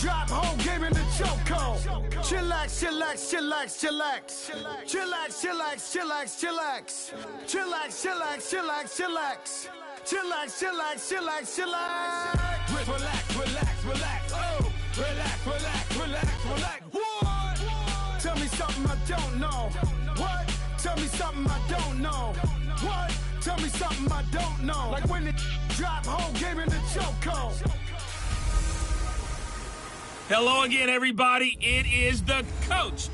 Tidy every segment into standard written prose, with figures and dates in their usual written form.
drop, whole game in the chokehold. Chillax, chillax, chillax, chillax. Chillax, chillax, chillax, chillax. Chillax, chillax, chillax, chillax. Chillax, chillax, chillax, chillax. Relax, relax, relax. Oh, relax, relax, relax, relax. What? Tell me something I don't know. What? Tell me something I don't know. What? Tell me something I don't know. Like when it drop, whole game in the chokehold. Hello again, everybody. It is the coach.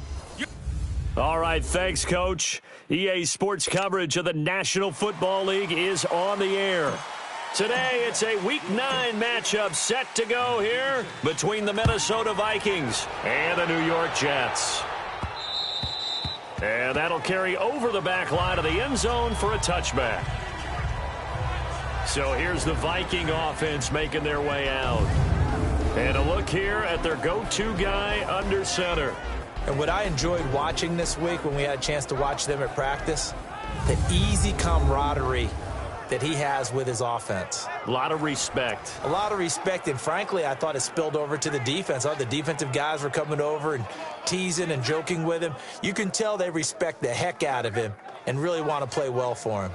All right, thanks, Coach. EA Sports coverage of the National Football League is on the air. Today, it's a Week 9 matchup set to go here between the Minnesota Vikings and the New York Jets. And that'll carry over the back line of the end zone for a touchback. So here's the Viking offense making their way out. And a look here at their go-to guy under center. And what I enjoyed watching this week when we had a chance to watch them at practice, the easy camaraderie that he has with his offense. A lot of respect. A lot of respect, and frankly, I thought it spilled over to the defense. All the defensive guys were coming over and teasing and joking with him. You can tell they respect the heck out of him and really want to play well for him.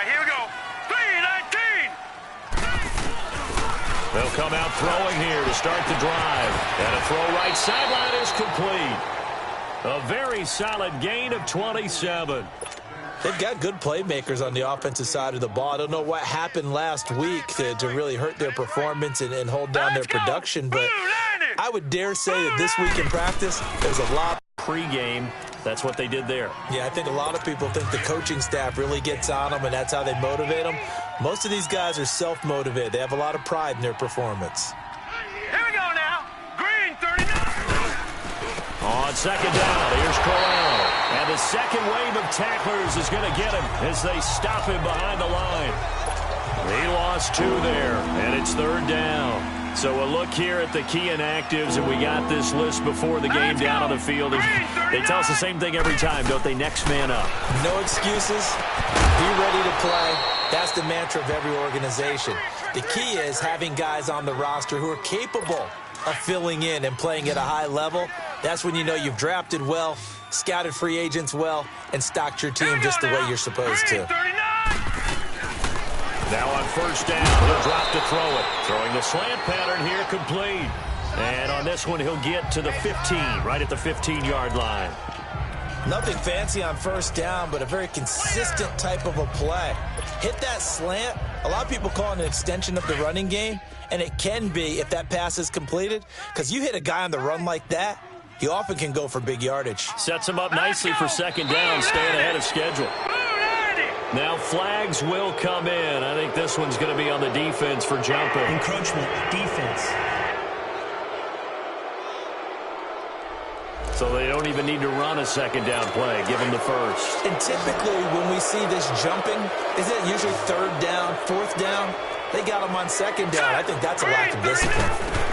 Here we go. 3-19. They'll come out throwing here to start the drive. And a throw right sideline is complete. A very solid gain of 27. They've got good playmakers on the offensive side of the ball. I don't know what happened last week to really hurt their performance and hold down their production, but I would dare say that this week in practice, there's a lot. Pre-game, that's what they did there. Yeah, I think a lot of people think the coaching staff really gets on them, and that's how they motivate them. Most of these guys are self-motivated. They have a lot of pride in their performance. Here we go now. Green 39. On second down, here's Corral. And the second wave of tacklers is going to get him as they stop him behind the line. He lost 2 there, and it's third down. So a look here at the key inactives, and we got this list before the game down on the field. They tell us the same thing every time, don't they? Next man up. No excuses. Be ready to play. That's the mantra of every organization. The key is having guys on the roster who are capable of filling in and playing at a high level. That's when you know you've drafted well, scouted free agents well, and stocked your team just the way you're supposed to. Now on first down, he'll drop to throw it. Throwing the slant pattern here, complete. And on this one, he'll get to the 15, right at the 15-yard line. Nothing fancy on first down, but a very consistent type of a play. Hit that slant. A lot of people call it an extension of the running game, and it can be if that pass is completed, because you hit a guy on the run like that, he often can go for big yardage. Sets him up nicely for second down, staying ahead of schedule. Now flags will come in. I think this one's going to be on the defense for jumping. Encroachment, defense. So they don't even need to run a second down play. Give them the first. And typically when we see this jumping, is it usually third down, fourth down? They got them on second down. I think that's a lack of discipline.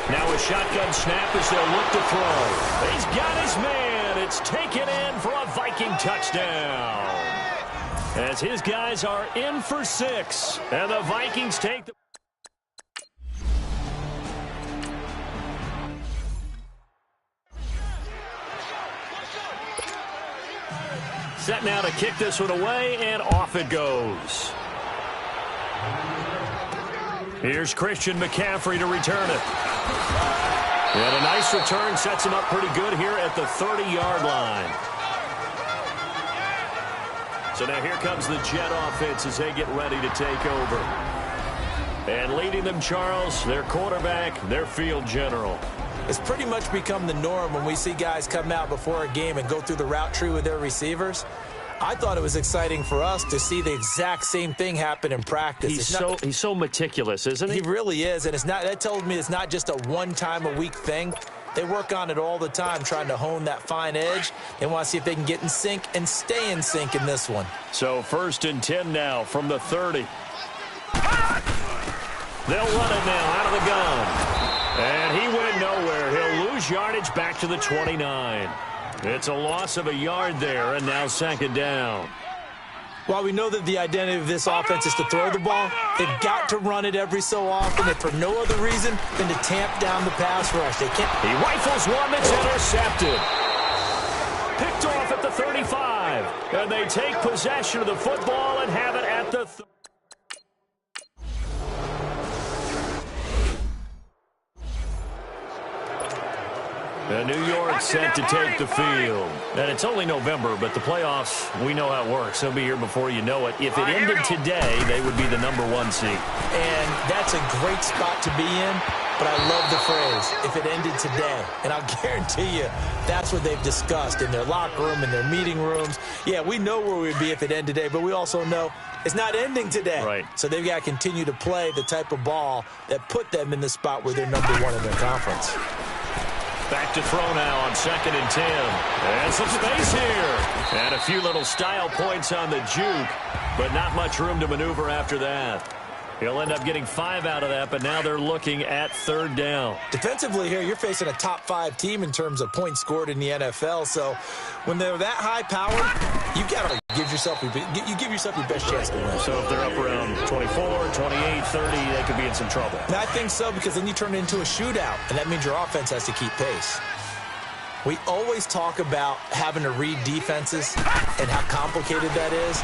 Now a shotgun snap as they'll look to throw. He's got his man. It's taken in for a Viking touchdown. As his guys are in for 6. And the Vikings take the... Set now to kick this one away, and off it goes. Here's Christian McCaffrey to return it. And a nice return sets him up pretty good here at the 30-yard line. So now here comes the Jet offense as they get ready to take over. And leading them, Charles, their quarterback, their field general. It's pretty much become the norm when we see guys come out before a game and go through the route tree with their receivers. I thought it was exciting for us to see the exact same thing happen in practice. He's so meticulous, isn't he? He really is, and that tells me it's not just a one-time-a-week thing. They work on it all the time, trying to hone that fine edge. They want to see if they can get in sync and stay in sync in this one. So 1st and 10 now from the 30. They'll run it now out of the gun. And he went nowhere. He'll lose yardage back to the 29. It's a loss of a yard there, and now 2nd down. While we know that the identity of this offense is to throw the ball, they've got to run it every so often, and for no other reason than to tamp down the pass rush. They can't. He rifles one that's intercepted. Picked off at the 35. And they take possession of the football and have it at the... And New York set to take the field. And it's only November, but the playoffs, we know how it works. They'll be here before you know it. If it ended today, they would be the #1 seed. And that's a great spot to be in, but I love the phrase, if it ended today. And I'll guarantee you that's what they've discussed in their locker room, in their meeting rooms. Yeah, we know where we'd be if it ended today, but we also know it's not ending today. Right. So they've got to continue to play the type of ball that put them in the spot where they're #1 in their conference. Back to throw now on 2nd and 10. And some space here. And a few little style points on the juke, but not much room to maneuver after that. He'll end up getting 5 out of that, but now they're looking at 3rd down. Defensively here, you're facing a top 5 team in terms of points scored in the NFL. So when they're that high powered, you've got to give yourself your best chance to win. So if they're up around 24, 28, 30, they could be in some trouble. And I think so, because then you turn it into a shootout, and that means your offense has to keep pace. We always talk about having to read defenses and how complicated that is.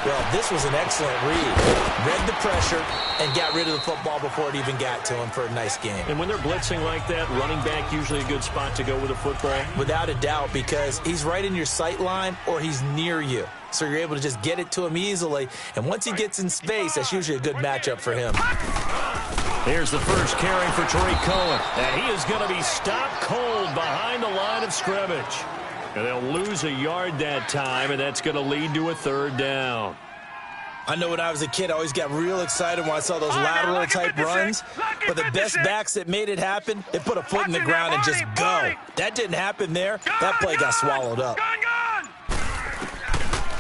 Well, this was an excellent read the pressure, and got rid of the football before it even got to him for a nice game. And when they're blitzing like that, running back usually a good spot to go with a football? Without a doubt, because he's right in your sight line or he's near you. So you're able to just get it to him easily. And once he gets in space, that's usually a good matchup for him. Here's the first carry for Tariq Cohen. And he is going to be stopped cold behind the line of scrimmage. And they'll lose a yard that time, and that's going to lead to a 3rd down. I know when I was a kid, I always got real excited when I saw those lateral-type runs. But the best backs that made it happen, they put a foot in the ground and just go. That didn't happen there. That play got swallowed up.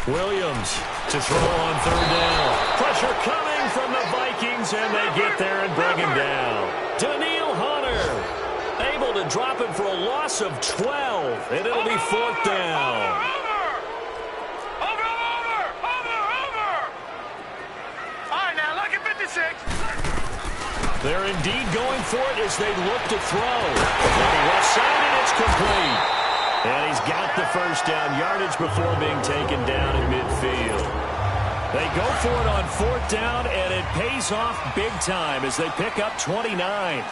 Williams to throw on 3rd down. Pressure coming from the Vikings, and they get there and bring him down. Daniil Hunter able to drop him for a loss of 12, and it'll be 4th down. They're indeed going for it as they look to throw. Left side, and it's complete. And he's got the 1st down yardage before being taken down in midfield. They go for it on 4th down, and it pays off big time as they pick up 29.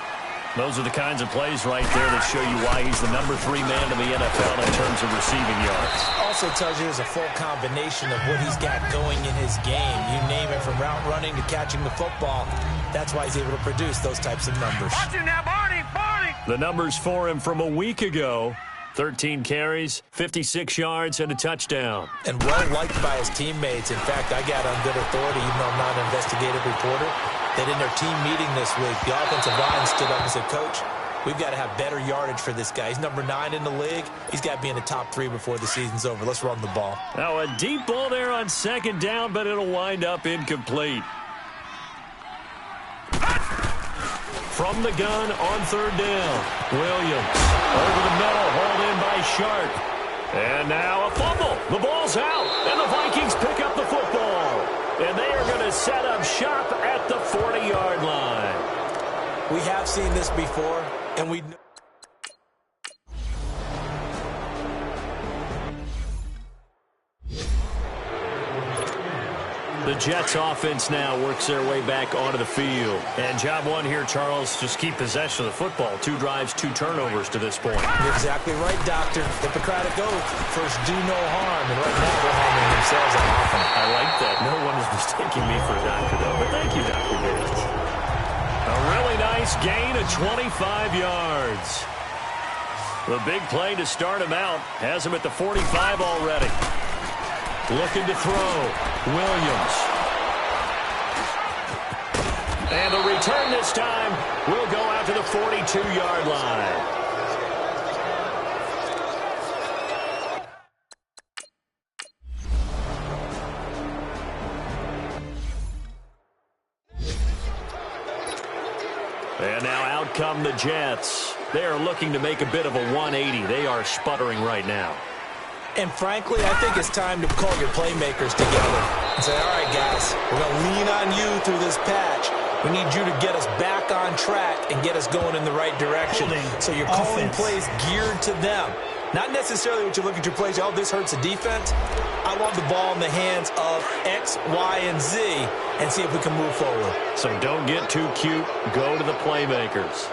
Those are the kinds of plays right there that show you why he's the #3 man in the NFL in terms of receiving yards. Also tells you there's a full combination of what he's got going in his game. You name it, from route running to catching the football. That's why he's able to produce those types of numbers. Watch him now, Barney! The numbers for him from a week ago: 13 carries, 56 yards, and a touchdown. And well-liked by his teammates. In fact, I got on good authority, even though I'm not an investigative reporter, that in their team meeting this week, the offensive line stood up and said, Coach, we've got to have better yardage for this guy. He's #9 in the league. He's got to be in the top 3 before the season's over. Let's run the ball. Now a deep ball there on 2nd down, but it'll wind up incomplete. from the gun on third down. Williams over the middle, hauled in by Sharp. And now a fumble. The ball's out, and the Vikings pick up the football. And they are going to set up shop at the 40-yard line. We have seen this before, and we know. The Jets offense now works their way back onto the field. And job one here, Charles, just keep possession of the football. 2 drives, 2 turnovers to this point. You're exactly right, Doctor. Hippocratic oath. First, do no harm. And right now, they're harming themselves on offense. I like that. No one is mistaking me for a doctor, though. But thank you, Dr. Gibbons. A really nice gain of 25 yards. The big play to start him out has him at the 45 already. Looking to throw. Williams. And the return this time will go out to the 42-yard line. And now out come the Jets. They are looking to make a bit of a 180. They are sputtering right now. And frankly, I think it's time to call your playmakers together and say, all right, guys, we're going to lean on you through this patch. We need you to get us back on track and get us going in the right direction. So you're calling plays geared to them. Not necessarily what you look at your plays, oh, this hurts the defense. I want the ball in the hands of X, Y, and Z and see if we can move forward. So don't get too cute. Go to the playmakers.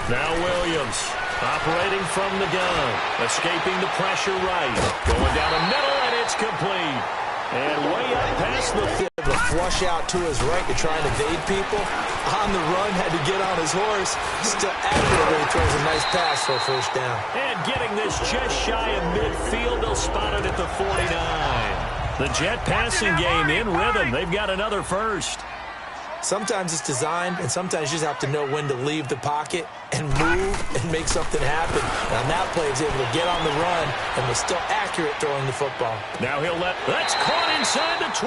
Now Williams, operating from the gun, escaping the pressure right, going down the middle, and it's complete. And way up past the flush out to his right to try and evade people. On the run, had to get on his horse. Still accurately throws a nice pass for a first down. And getting this just shy of midfield, they'll spot it at the 49. The Jet passing game in rhythm. They've got another first. Sometimes it's designed, and sometimes you just have to know when to leave the pocket and move and make something happen. And on that play, he's able to get on the run and was still accurate throwing the football. Now that's caught inside the 20.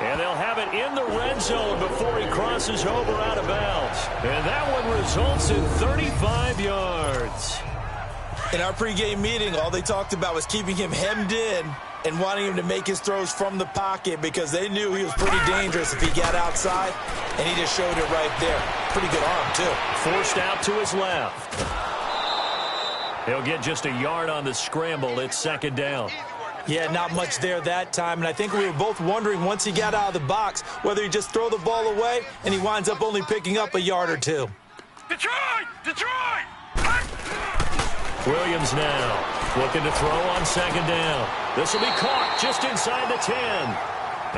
And they'll have it in the red zone before he crosses over out of bounds. And that one results in 35 yards. In our pregame meeting, all they talked about was keeping him hemmed in and wanting him to make his throws from the pocket because they knew he was pretty dangerous if he got outside, and he just showed it right there. Pretty good arm, too. Forced out to his left. He'll get just a yard on the scramble. It's second down. Yeah, not much there that time, and I think we were both wondering once he got out of the box whether he'd just throw the ball away, and he winds up only picking up a yard or two. Detroit! Detroit! Williams now looking to throw on second down. This will be caught just inside the 10.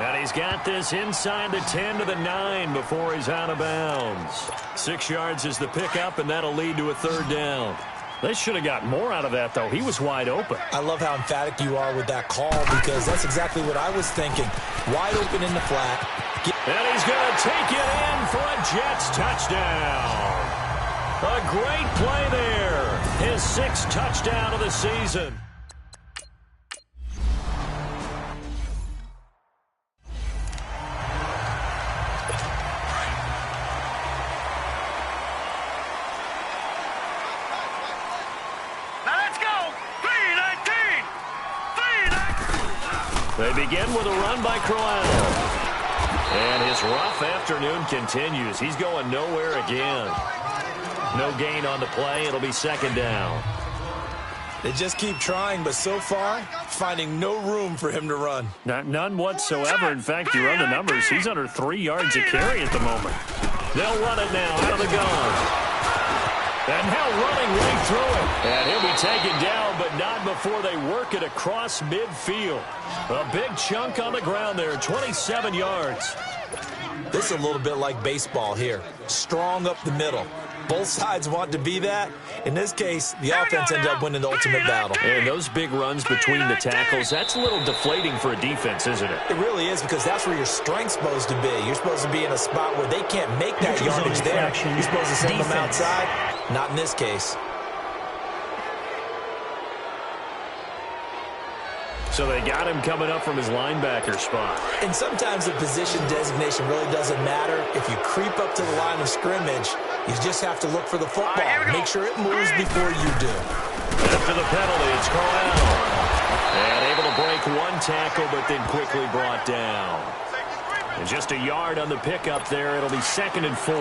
And he's got this inside the 10 to the 9 before he's out of bounds. 6 yards is the pickup, and that'll lead to a third down. They should have got more out of that, though. He was wide open. I love how emphatic you are with that call because that's exactly what I was thinking. Wide open in the flat. And he's going to take it in for a Jets touchdown. A great play there. His 6th touchdown of the season. Now let's go! 3-19! 3-19! They begin with a run by Crowell. And his rough afternoon continues. He's going nowhere again. No gain on the play. It'll be second down. They just keep trying, but so far, finding no room for him to run. None whatsoever. In fact, you run the numbers. He's under 3 yards a carry at the moment. They'll run it now out of the gun. And now running right through it. And he'll be taken down, but not before they work it across midfield. A big chunk on the ground there, 27 yards. This is a little bit like baseball here. Strong up the middle. Both sides want to be that. In this case, the offense ended up winning the ultimate battle. And those big runs between the tackles, that's a little deflating for a defense, isn't it? It really is because that's where your strength's supposed to be. You're supposed to be in a spot where they can't make that yardage there. You're supposed to send them outside. Not in this case. So they got him coming up from his linebacker spot. And sometimes the position designation really doesn't matter. If you creep up to the line of scrimmage, you just have to look for the football. Make sure it moves before you do. After the penalty, it's Corral. And able to break one tackle, but then quickly brought down. And just a yard on the pickup there. It'll be 2nd and 4.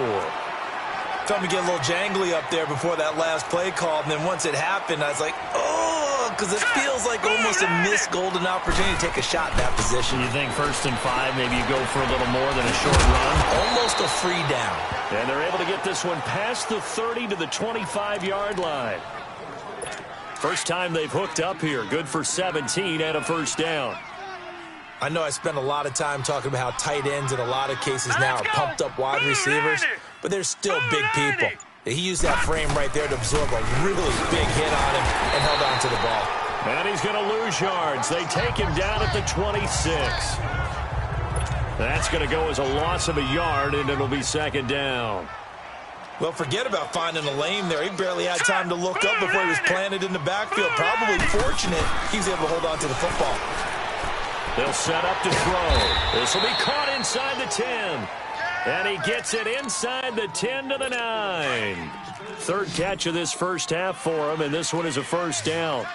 Felt me get a little jangly up there before that last play call, and then once it happened, I was like, oh, because it feels like almost a missed golden opportunity to take a shot in that position. You think 1st and 5, maybe you go for a little more than a short run? Almost a free down. And they're able to get this one past the 30 to the 25-yard line. First time they've hooked up here. Good for 17 and a first down. I know I spent a lot of time talking about how tight ends in a lot of cases now are pumped up wide receivers, but they're still big people. He used that frame right there to absorb a really big hit on him and held on to the ball. And he's going to lose yards. They take him down at the 26. That's going to go as a loss of a yard, and it'll be 2nd down. Well, forget about finding a lane there. He barely had time to look up before he was planted in the backfield. Probably fortunate he was able to hold on to the football. They'll set up to throw. This will be caught inside the 10. And he gets it inside the 10 to the 9. 3rd catch of this first half for him, and this one is a first down.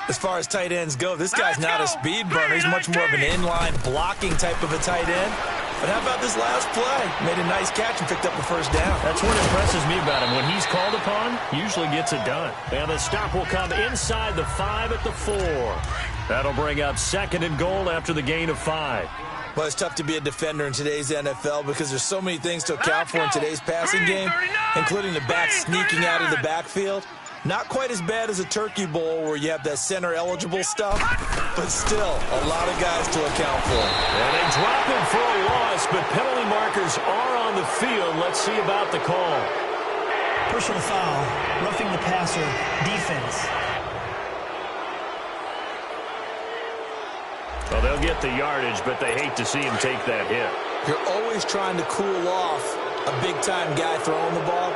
As far as tight ends go, this guy's not a speed burner. He's much more of an inline blocking type of a tight end. But how about this last play? Made a nice catch and picked up a first down. That's what impresses me about him. When he's called upon, he usually gets it done. And the stop will come inside the 5 at the 4. That'll bring up 2nd and goal after the gain of 5. Well, it's tough to be a defender in today's NFL because there's so many things to account for in today's passing game, including the back sneaking out of the backfield. Not quite as bad as a turkey bowl where you have that center-eligible stuff, but still a lot of guys to account for. And they drop him for a loss, but penalty markers are on the field. Let's see about the call. Personal foul, roughing the passer, defense. Well, they'll get the yardage, but they hate to see him take that hit. You're always trying to cool off a big-time guy throwing the ball,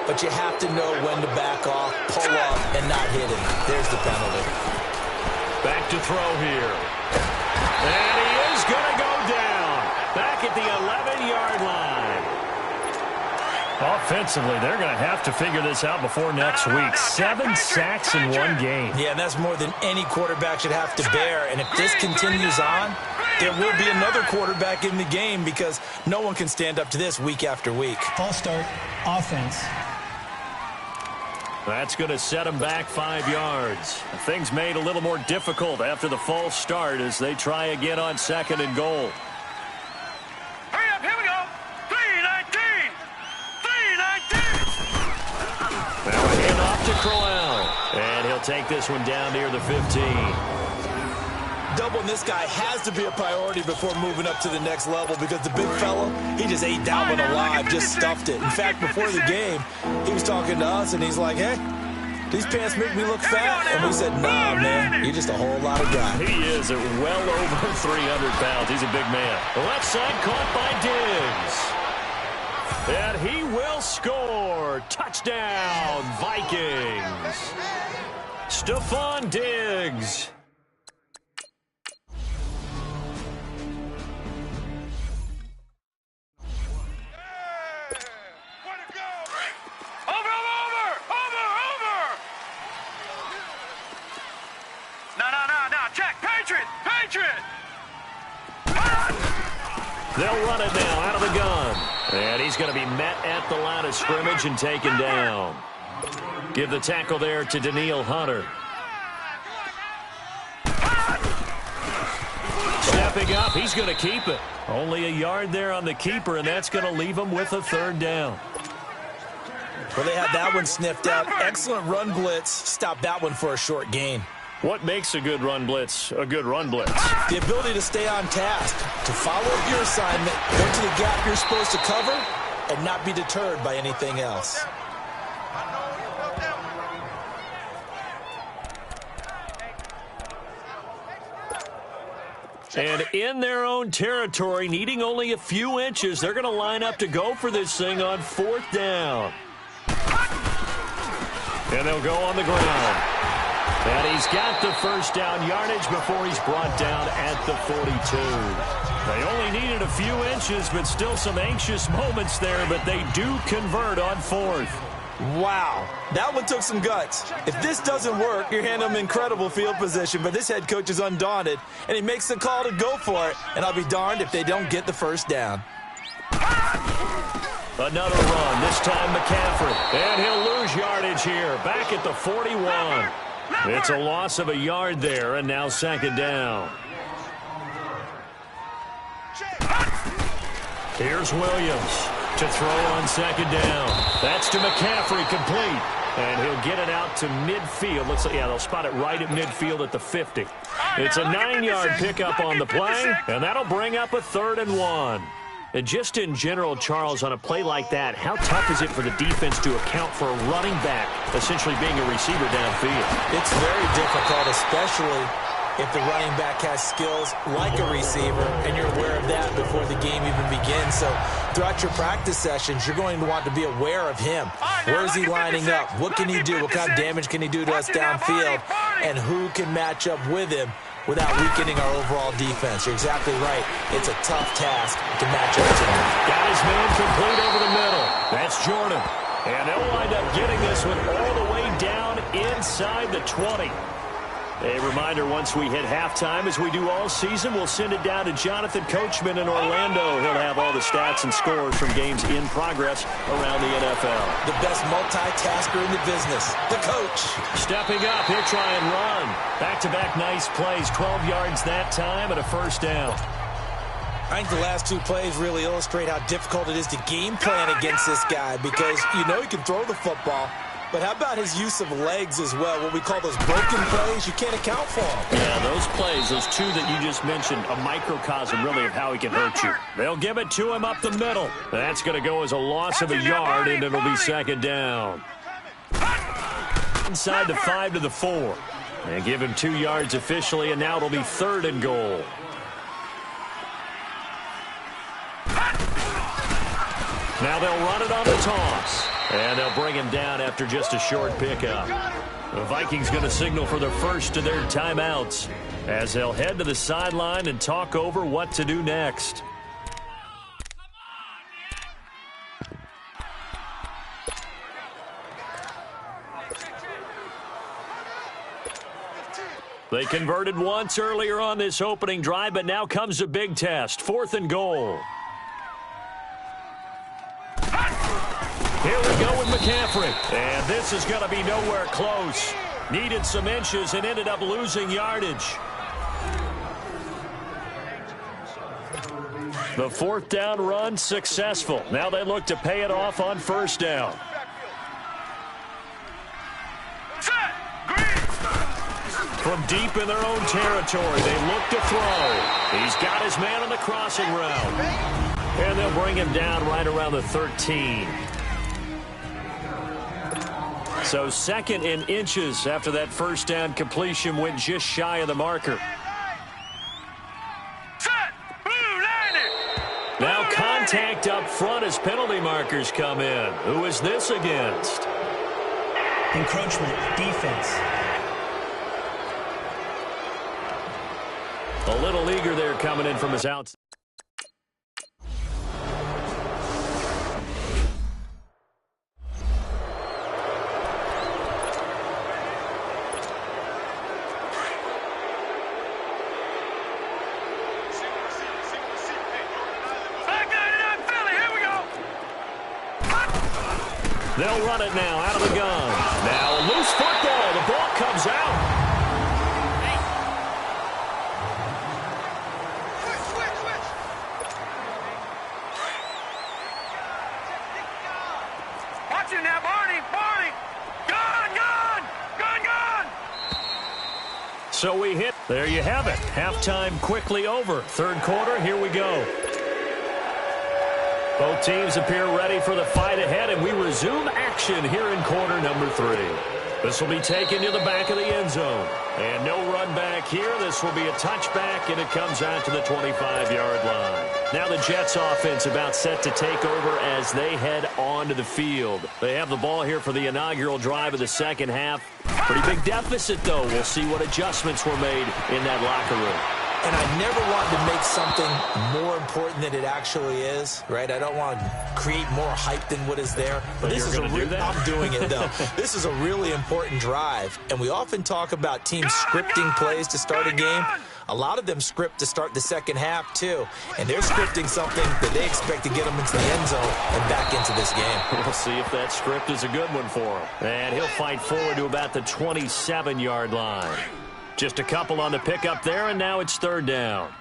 but you have to know when to back off, pull up, and not hit him. There's the penalty. Back to throw here. And he is going to go down. Back at the 11-yard line. Offensively, they're going to have to figure this out before next week. 7 sacks in one game. Yeah, and that's more than any quarterback should have to bear. And if this continues on, there will be another quarterback in the game because no one can stand up to this week after week. False start, offense. That's going to set them back 5 yards. Things made a little more difficult after the false start as they try again on 2nd and goal. Hurry up, here we go. 3-19. 3-19. Now a handoff to Crowell. And he'll take this one down near the 15. Doubling this guy has to be a priority before moving up to the next level because the big fella, he just ate that one alive, just stuffed it. In fact, before the game, he was talking to us, and he's like, hey, these pants make me look fat. And we said, nah, man, you're just a whole lot of guy. He is at well over 300 pounds. He's a big man. The left side caught by Diggs. And he will score. Touchdown, Vikings. Stephon Diggs. They'll run it now out of the gun. And he's going to be met at the line of scrimmage and taken down. Give the tackle there to Danielle Hunter. Stepping up, he's going to keep it. Only a yard there on the keeper, and that's going to leave him with a 3rd down. Well, they had that one sniffed out. Excellent run blitz. Stop that one for a short gain. What makes a good run blitz a good run blitz? The ability to stay on task, to follow up your assignment, go to the gap you're supposed to cover, and not be deterred by anything else. And in their own territory, needing only a few inches, they're going to line up to go for this thing on 4th down. And they'll go on the ground. And he's got the first down yardage before he's brought down at the 42. They only needed a few inches, but still some anxious moments there, but they do convert on fourth. Wow, that one took some guts. If this doesn't work, you're handing them incredible field position, but this head coach is undaunted, and he makes the call to go for it, and I'll be darned if they don't get the first down. Another run, this time McCaffrey, and he'll lose yardage here, back at the 41. It's a loss of a yard there, and now second down. Here's Williams to throw on second down. That's to McCaffrey, complete. And he'll get it out to midfield. Looks like, yeah, they'll spot it right at midfield at the 50. It's a 9-yard pickup on the play, and that'll bring up a 3rd and 1. And just in general, Charles, on a play like that, how tough is it for the defense to account for a running back essentially being a receiver downfield? It's very difficult, especially if the running back has skills like a receiver, and you're aware of that before the game even begins. So throughout your practice sessions, you're going to want to be aware of him. Where is he lining up? What can he do? What kind of damage can he do to us downfield? And who can match up with him without weakening our overall defense? You're exactly right. It's a tough task to match up to him. Got his man complete over the middle. That's Jordan. And they'll wind up getting this one all the way down inside the 20. A reminder, once we hit halftime, as we do all season, we'll send it down to Jonathan Coachman in Orlando. He'll have all the stats and scores from games in progress around the NFL. The best multitasker in the business, the coach. Stepping up, he'll try and run. Back-to-back nice plays, 12 yards that time and a first down. I think the last two plays really illustrate how difficult it is to game plan against this guy, because you know he can throw the football. But how about his use of legs as well? What we call those broken plays, you can't account for them. Yeah, those plays, those two that you just mentioned, a microcosm really of how he can hurt you. They'll give it to him up the middle. That's going to go as a loss of a yard, and it'll be second down. Inside the 5 to the 4. And give him 2 yards officially, and now it'll be 3rd and goal. Now they'll run it on the toss. And they'll bring him down after just a short pickup. The Vikings going to signal for the first of their timeouts as they'll head to the sideline and talk over what to do next. They converted once earlier on this opening drive, but now comes a big test. 4th and goal. Here we go with McCaffrey. And this is going to be nowhere close. Needed some inches and ended up losing yardage. The 4th down run successful. Now they look to pay it off on first down. From deep in their own territory, they look to throw. He's got his man on the crossing route. And they'll bring him down right around the 13. So 2nd and inches after that first down completion went just shy of the marker. Now contact up front as penalty markers come in. Who is this against? Encroachment, defense. A little eager there coming in from his outside. They'll run it now out of the gun. Now a loose football. The ball comes out. Watch it now, Barney. Barney. Gone. So we hit. There you have it. Halftime quickly over. 3rd quarter, here we go. Both teams appear ready for the fight ahead, and we resume action here in quarter number 3. This will be taken to the back of the end zone. And no run back here. This will be a touchback, and it comes out to the 25-yard line. Now the Jets offense about set to take over as they head onto the field. They have the ball here for the inaugural drive of the second half. Pretty big deficit, though. We'll see what adjustments were made in that locker room. And I never wanted to make something more important than it actually is, right? I don't want to create more hype than what is there. But this is I'm doing it, though. This is a really important drive. And we often talk about teams scripting plays to start a game. A lot of them script to start the second half, too. And they're scripting something that they expect to get them into the end zone and back into this game. We'll see if that script is a good one for him. And he'll fight forward to about the 27-yard line. Just a couple on the pickup there, and now it's third down.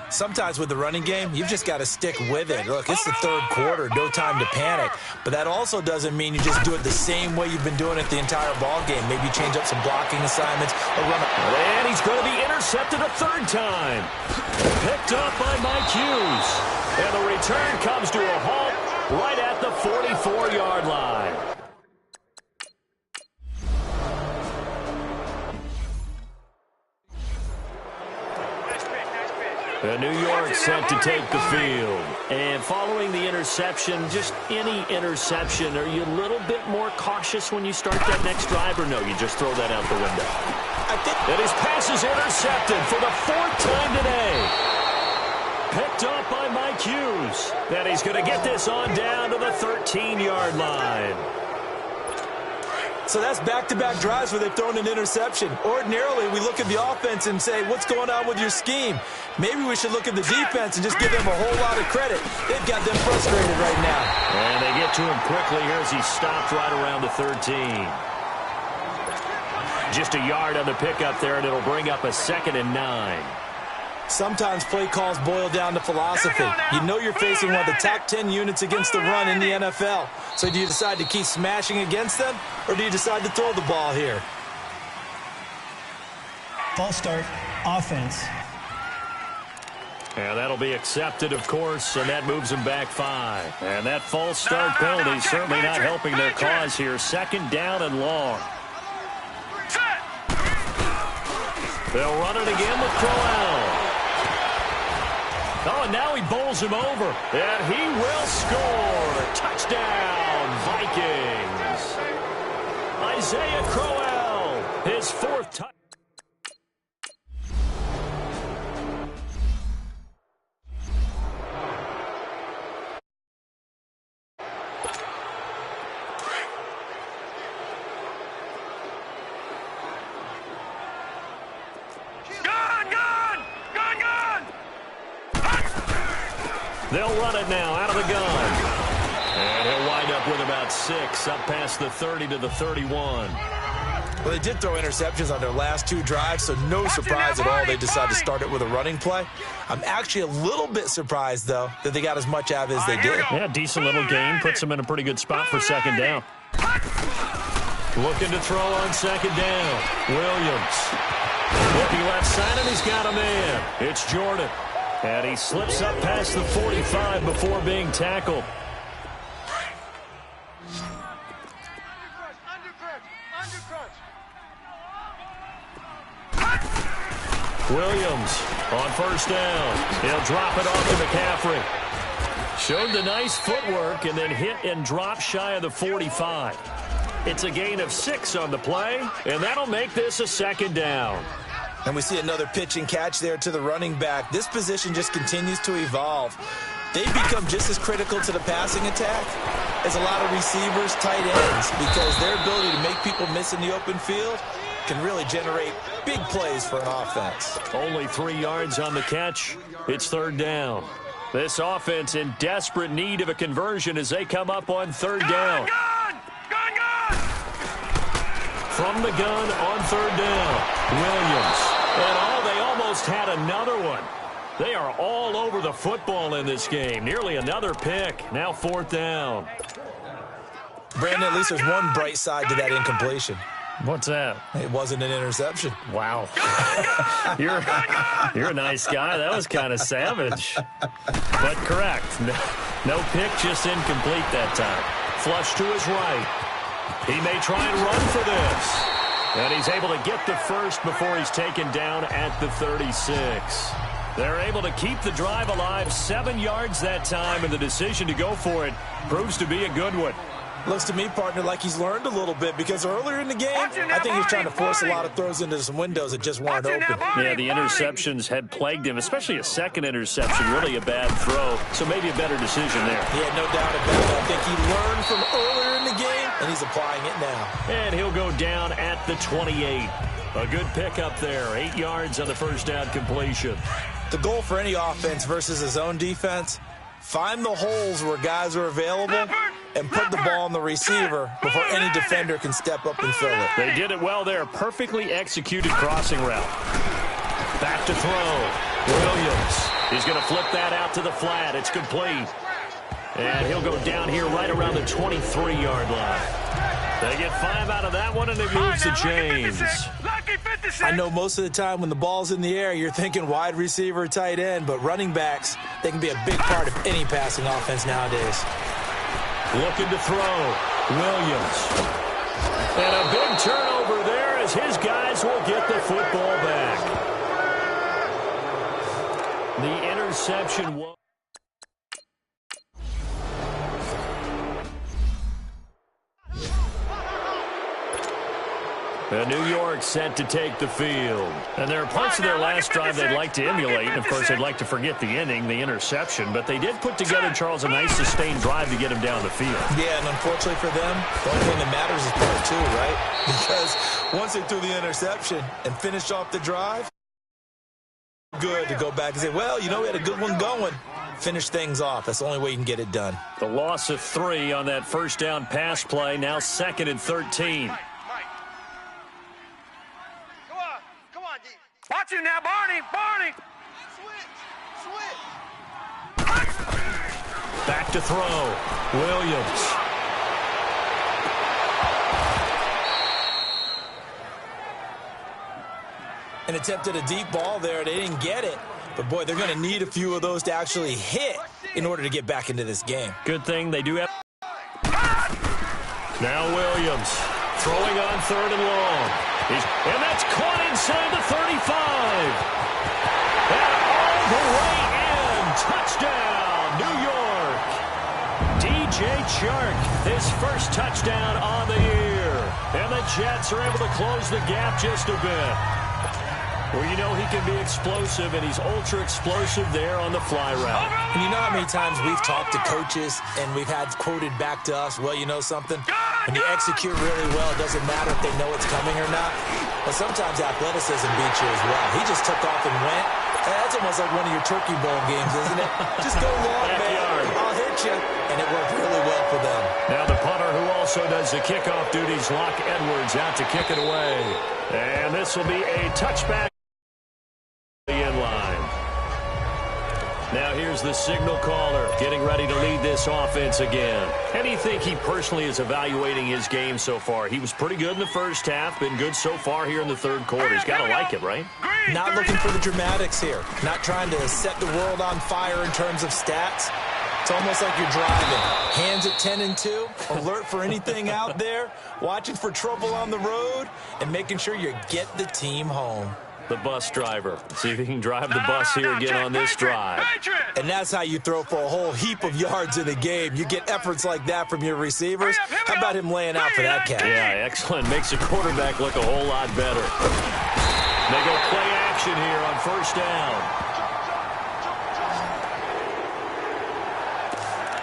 Sometimes with the running game, you've just got to stick with it. Look, it's the third quarter, no time to panic. But that also doesn't mean you just do it the same way you've been doing it the entire ball game. Maybe change up some blocking assignments or run. And he's going to be intercepted a third time. Picked up by Mike Hughes. And the return comes to a halt right at the 44-yard line. New York set to take the field. And following the interception, just any interception, are you a little bit more cautious when you start that next drive, or no, you just throw that out the window? I think that his pass is intercepted for the fourth time today. Picked up by Mike Hughes. And he's going to get this on down to the 13-yard line. So that's back-to-back drives where they've thrown an interception. Ordinarily, we look at the offense and say, what's going on with your scheme? Maybe we should look at the defense and just give them a whole lot of credit. They've got them frustrated right now. And they get to him quickly here as he stopped right around the 13. Just a yard on the pickup there, and it'll bring up a 2nd and 9. Sometimes play calls boil down to philosophy. You know you're facing one of the top 10 units against the run in the NFL. So do you decide to keep smashing against them, or do you decide to throw the ball here? False start, offense. And that'll be accepted, of course, and that moves him back 5. And that false start penalty is certainly not helping their cause here. 2nd down and long. They'll run it again with Crowell. Oh, and now he bowls him over. And he will score. Touchdown, Vikings. Isaiah Crowell, his 4th touchdown. They'll run it now out of the gun. And he'll wind up with about 6 up past the 30 to the 31. Well, they did throw interceptions on their last 2 drives, so no surprise at all they decided to start it with a running play. I'm actually a little bit surprised, though, that they got as much out of it as they did. Yeah, decent little gain. Puts them in a pretty good spot for 2nd down. Looking to throw on 2nd down. Williams. Looking left side, and he's got a man. It's Jordan. And he slips up past the 45 before being tackled. Williams on 1st down. He'll drop it off to McCaffrey. Showed the nice footwork and then hit and drop shy of the 45. It's a gain of 6 on the play, and that'll make this a 2nd down. And we see another pitch and catch there to the running back. This position just continues to evolve. They become just as critical to the passing attack as a lot of receivers, tight ends, because their ability to make people miss in the open field can really generate big plays for an offense. Only 3 yards on the catch. It's 3rd down. This offense in desperate need of a conversion as they come up on 3rd down. From the gun on 3rd down, Williams. And they almost had another one. They are all over the football in this game. Nearly another pick. Now 4th down. Brandon, at least there's one bright side to that incompletion. What's that? It wasn't an interception. Wow. You're a nice guy. That was kind of savage. But correct. No pick, just incomplete that time. Flush to his right. He may try and run for this. And he's able to get the first before he's taken down at the 36. They're able to keep the drive alive, 7 yards that time, and the decision to go for it proves to be a good one. Looks to me, partner, like he's learned a little bit because earlier in the game, I think he's trying to force a lot of throws into some windows that just weren't open. Yeah, the interceptions had plagued him, especially a second interception, really a bad throw, so maybe a better decision there. Yeah, no doubt about it. I think he learned from earlier in the game, and he's applying it now. And he'll go down at the 28. A good pickup there, 8 yards on the first down completion. The goal for any offense versus a zone defense, find the holes where guys are available and put the ball on the receiver before any defender can step up and fill it. They did it well there. Perfectly executed crossing route. Back to throw. Williams. He's going to flip that out to the flat. It's complete. And he'll go down here right around the 23-yard line. They get 5 out of that one, and it moves the chains. I know most of the time when the ball's in the air, you're thinking wide receiver, tight end, but running backs, they can be a big part of any passing offense nowadays. Looking to throw. Williams. And a big turnover there as his guys will get the football back. The interception was... New York set to take the field. And there are parts of their last drive they'd like to emulate. And, of course, they'd like to forget the inning, the interception. But they did put together, Charles, a nice sustained drive to get him down the field. Yeah, and unfortunately for them, the only thing that matters is part 2, right? Because once they threw the interception and finished off the drive, good to go back and say, well, you know, we had a good one going. Finish things off. That's the only way you can get it done. The loss of 3 on that first down pass play, now 2nd and 13. Watch it now, Barney! Barney! Switch! Back to throw. Williams. And attempted a deep ball there. They didn't get it. But, boy, they're going to need a few of those to actually hit in order to get back into this game. Good thing they do have... Now Williams throwing on 3rd and long. And that's caught inside the 35. And all the way in. Touchdown, New York. DJ Chark, his first touchdown on the year. And the Jets are able to close the gap just a bit. Well, you know he can be explosive, and he's ultra-explosive there on the fly route. And you know how many times we've talked to coaches, and we've had quoted back to us, well, you know something? When you execute really well, it doesn't matter if they know it's coming or not. But sometimes athleticism beats you as well. He just took off and went. That's almost like one of your Turkey Bowl games, isn't it? Just go long, man. I'll hit you. And it worked really well for them. Now the punter who also does the kickoff duties, Locke Edwards, out to kick it away. And this will be a touchback. In line. Now here's the signal caller getting ready to lead this offense again. How do you think he personally is evaluating his game so far? He was pretty good in the first half, been good so far here in the third quarter. He's got to like it, right? Not looking for the dramatics here. Not trying to set the world on fire in terms of stats. It's almost like you're driving. Hands at 10 and 2, alert for anything out there, watching for trouble on the road, and making sure you get the team home. The bus driver. See if he can drive the bus here again on this drive. And that's how you throw for a whole heap of yards in a game. You get efforts like that from your receivers. How about him laying out for that catch? Yeah, excellent. Makes the quarterback look a whole lot better. They go play action here on first down.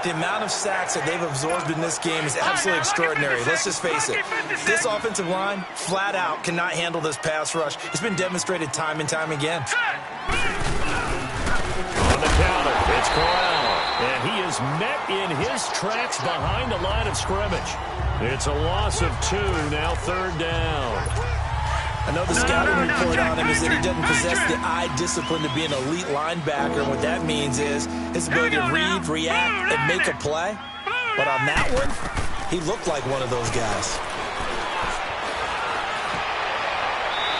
The amount of sacks that they've absorbed in this game is absolutely extraordinary. Let's just face it. This offensive line, flat out, cannot handle this pass rush. It's been demonstrated time and time again. On the counter, it's Corral. And he is met in his tracks behind the line of scrimmage. It's a loss of 2, now 3rd down. I know the scouting report on him is that he doesn't possess the eye discipline to be an elite linebacker. And what that means is his ability to read, react, and make a play. But on that one, he looked like one of those guys.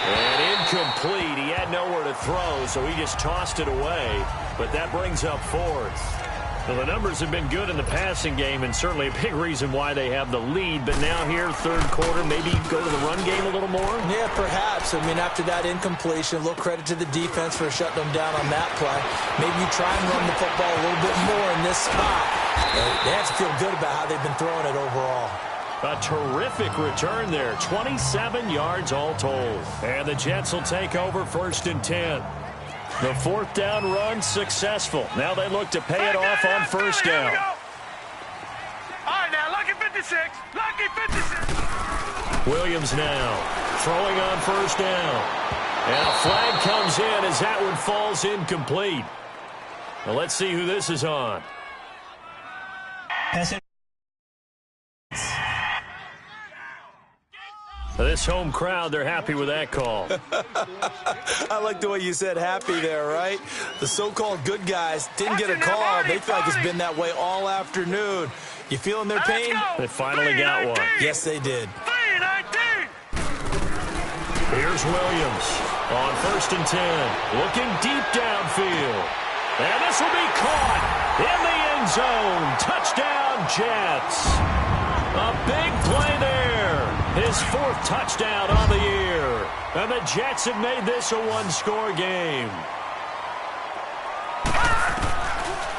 And incomplete. He had nowhere to throw, so he just tossed it away. But that brings up 4th. Well, the numbers have been good in the passing game, and certainly a big reason why they have the lead. But now here, third quarter, maybe go to the run game a little more? Yeah, perhaps. I mean, after that incompletion, a little credit to the defense for shutting them down on that play. Maybe you try and run the football a little bit more in this spot. They have to feel good about how they've been throwing it overall. A terrific return there. 27 yards all told. And the Jets will take over 1st and 10. The 4th down run successful. Now they look to pay it off on 1st down. All right, now, lucky 56. Lucky 56. Williams now throwing on 1st down. And a flag comes in as that one falls incomplete. Well, let's see who this is on. Pass it. This home crowd, they're happy with that call. I like the way you said happy there, right? The so-called good guys didn't get a call. They feel like it's been that way all afternoon. You feeling their pain? They finally got one. Yes, they did. 3-19. Here's Williams on 1st and 10. Looking deep downfield. And this will be caught in the end zone. Touchdown, Jets. A big play there. His 4th touchdown on the year. And the Jets have made this a one-score game.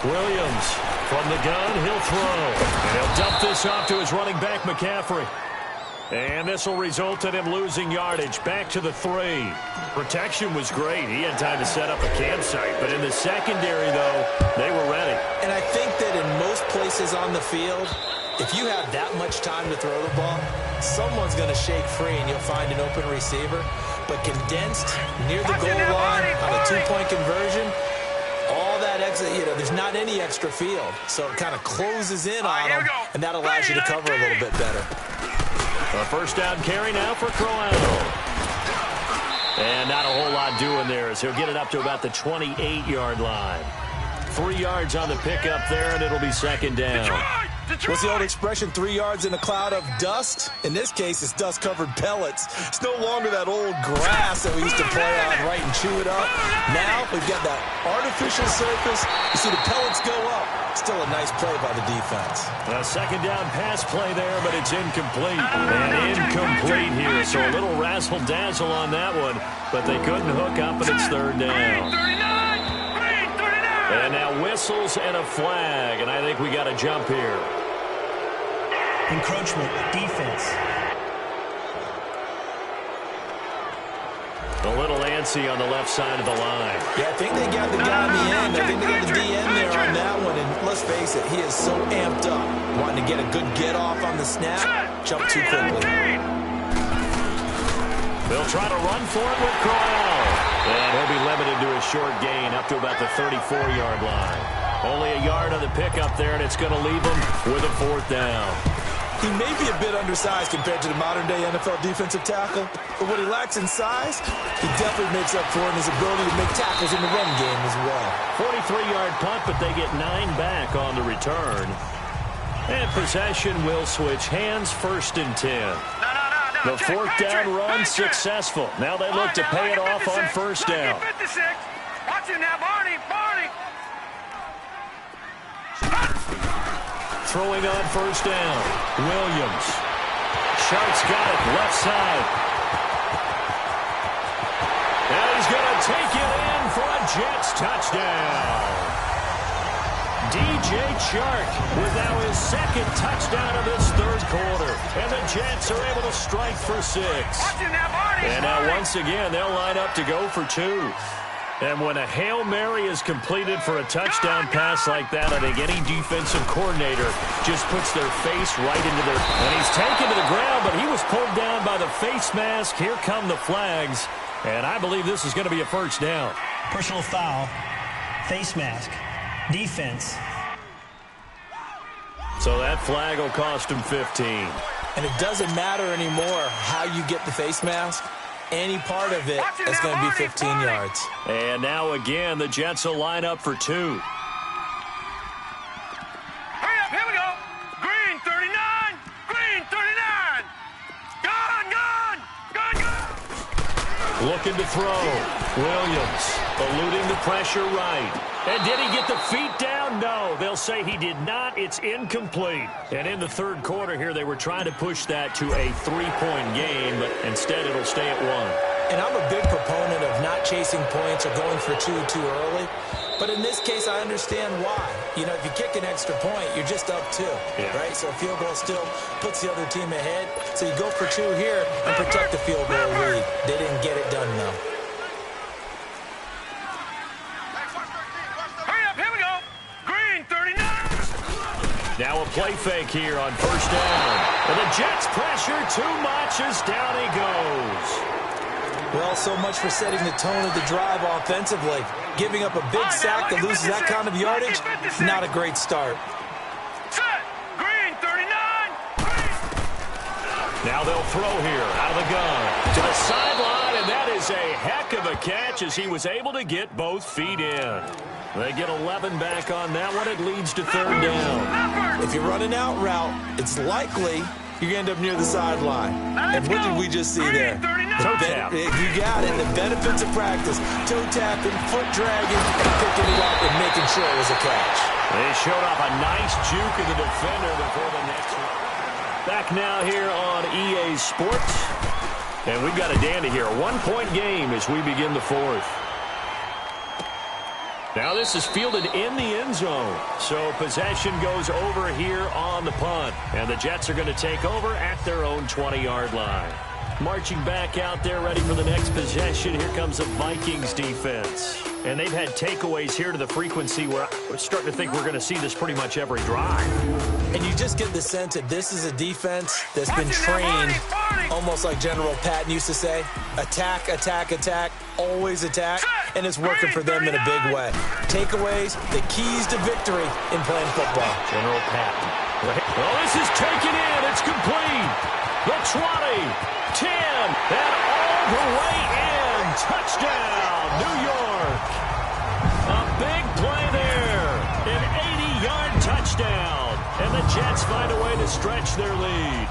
Williams from the gun, he'll throw. And he'll dump this off to his running back, McCaffrey. And this will result in him losing yardage back to the 3. Protection was great. He had time to set up a campsite. But in the secondary, though, they were ready. And I think that in most places on the field, if you have that much time to throw the ball, someone's going to shake free and you'll find an open receiver. But condensed near the goal line on a 2-point conversion, all that extra, there's not any extra field. So it kind of closes in on them, and that allows you to cover a little bit better. A 1st down carry now for Crowell. And not a whole lot doing there as he'll get it up to about the 28-yard line. 3 yards on the pickup there, and it'll be 2nd down. What's the old expression, 3 yards in a cloud of dust? In this case, it's dust-covered pellets. It's no longer that old grass that we used to play on, right, and chew it up. Now, we've got that artificial surface. You see the pellets go up. Still a nice play by the defense. A 2nd down pass play there, but it's incomplete. And incomplete here, so a little razzle-dazzle on that one, but they couldn't hook up, and it's 3rd down. And now whistles and a flag, and I think we got a jump here. Encroachment, defense. A little antsy on the left side of the line. Yeah, I think they got the guy in the end. I think they got the DN there on that one. And let's face it, he is so amped up. Wanting to get a good get-off on the snap. Jump too quickly. They'll try to run for it with Crowell. And he'll be limited to a short gain up to about the 34-yard line. Only a yard on the pickup there, and it's going to leave him with a 4th down. He may be a bit undersized compared to the modern-day NFL defensive tackle, but what he lacks in size, he definitely makes up for in his ability to make tackles in the run game as well. 43-yard punt, but they get 9 back on the return. And possession will switch hands, 1st and 10. The 4th down run successful. Now they look to pay it off on 1st down. Watch him now, Barney. Throwing on 1st down. Williams. Sharp's got it, left side. And he's going to take it in for a Jets touchdown. DJ Chark with now his 2nd touchdown of this 3rd quarter. And the Jets are able to strike for 6. And now once again, they'll line up to go for 2. And when a Hail Mary is completed for a touchdown pass like that, I think any defensive coordinator just puts their face right into their... And he's taken to the ground, but he was pulled down by the face mask. Here come the flags. And I believe this is going to be a 1st down. Personal foul, face mask, defense. So that flag will cost him 15. And it doesn't matter anymore how you get the face mask. Any part of it is going to be 15 yards. And now again, the Jets will line up for 2. Hurry up, here we go. Green 39. Green 39. Gone. Looking to throw. Williams eluding the pressure right. And did he get the feet down? no. They'll say he did not. It's incomplete. And in the third quarter here, they were trying to push that to a 3-point game, but instead it'll stay at 1. And I'm a big proponent of not chasing points or going for two too early. But in this case, I understand why. You know, if you kick an extra point, you're just up 2, right? So a field goal still puts the other team ahead. So you go for 2 here and protect the field goal lead. They didn't get it done, though. Hurry up, here we go. Green 39. Now a play fake here on first down. And the Jets pressure too much as down he goes. Well, so much for setting the tone of the drive offensively. Giving up a big sack that loses that kind of yardage, not a great start. Set. Green 39. Now they'll throw here out of the gun to the sideline, and that is a heck of a catch as he was able to get both feet in. They get 11 back on that one. It leads to third down. If you're running out route, it's likely you're going to end up near the sideline. And what did we just see there? Toe tap. You got it. The benefits of practice. Toe tapping, foot dragging, and picking it up and making sure it was a catch. They showed off a nice juke of the defender before the next one. Back now here on EA Sports. And we've got a dandy here. A 1-point game as we begin the fourth. Now this is fielded in the end zone. So possession goes over here on the punt. And the Jets are going to take over at their own 20-yard line. Marching back out there ready for the next possession. Here comes the Vikings defense. And they've had takeaways here to the frequency where we're starting to think we're going to see this pretty much every drive. And you just get the sense that this is a defense that's been trained almost like General Patton used to say, attack, attack, attack, always attack, and it's working for them in a big way. Takeaways, the keys to victory in playing football. General Patton. Well, this is taken in. It's complete. The 20, 10, and all the way in. Touchdown, New York. A big play there. An 80-yard touchdown. And the Jets find a way to stretch their lead.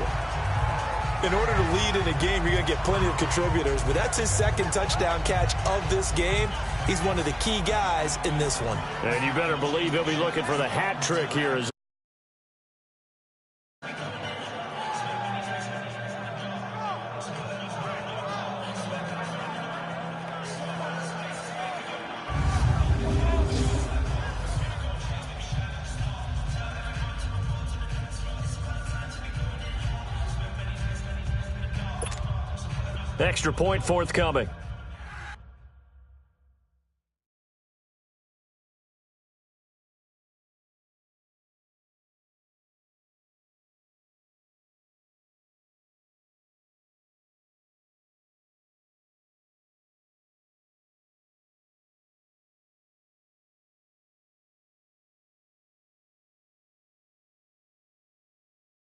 In order to lead in a game, you're going to get plenty of contributors, but that's his second touchdown catch of this game. He's one of the key guys in this one. And you better believe he'll be looking for the hat trick here as extra point forthcoming.